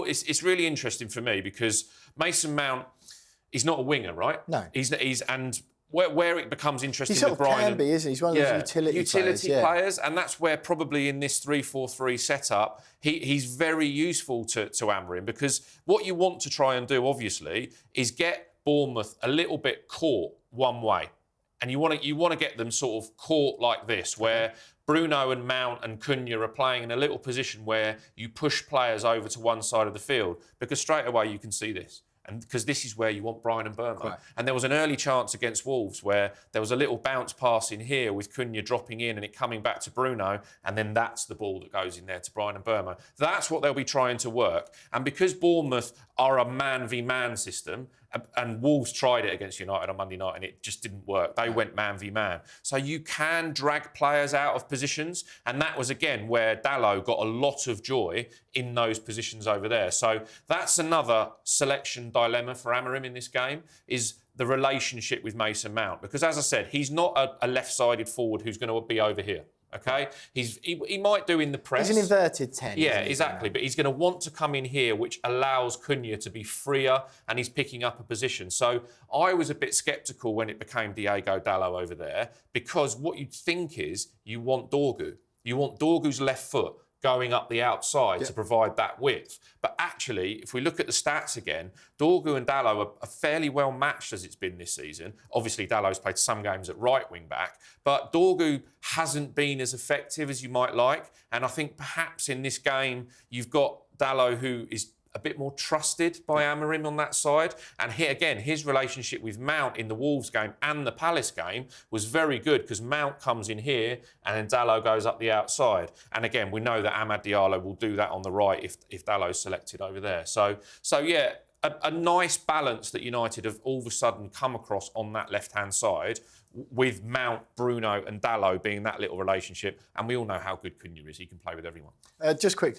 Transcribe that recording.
it's really interesting for me because Mason Mount is not a winger, right? No. He's and where it becomes interesting He sort with of Brian... can be, isn't he? He's one of those utility players, and that's where probably in this 3-4-3 setup, he's very useful to Amorim, because what you want to try and do, obviously, is get Bournemouth a little bit caught one way. And you want to get them sort of caught like this, where Bruno and Mount and Cunha are playing in a little position where you push players over to one side of the field, because straight away you can see this. And because this is where you want Brian and Burma. Right. And there was an early chance against Wolves where there was a little bounce pass in here with Cunha dropping in and it coming back to Bruno, and then that's the ball that goes in there to Brian and Burma. That's what they'll be trying to work. And because Bournemouth are a man-v-man system, and Wolves tried it against United on Monday night and it just didn't work. They went man-v-man. So you can drag players out of positions, and that was, again, where Dalot got a lot of joy in those positions over there. So that's another selection dilemma for Amorim in this game, is the relationship with Mason Mount. Because, as I said, he's not a left-sided forward who's going to be over here. OK? He might do in the press. He's an inverted 10. Yeah, exactly. But he's going to want to come in here, which allows Cunha to be freer, and he's picking up a position. So I was a bit sceptical when it became Diogo Dalot over there, because what you'd think is you want Dorgu. You want Dorgu's left foot going up the outside to provide that width. But actually, if we look at the stats again, Dorgu and Dalot are fairly well matched as it's been this season. Obviously, Dalot's played some games at right wing back, but Dorgu hasn't been as effective as you might like. And I think perhaps in this game, you've got Dalot, who is a bit more trusted by Amorim on that side. And here again, his relationship with Mount in the Wolves game and the Palace game was very good, because Mount comes in here and then Dalot goes up the outside. And again, we know that Amad Diallo will do that on the right if Dalot's selected over there. So yeah, a nice balance that United have all of a sudden come across on that left-hand side, with Mount, Bruno and Dalot being that little relationship. And we all know how good Cunha is. He can play with everyone. Just quickly,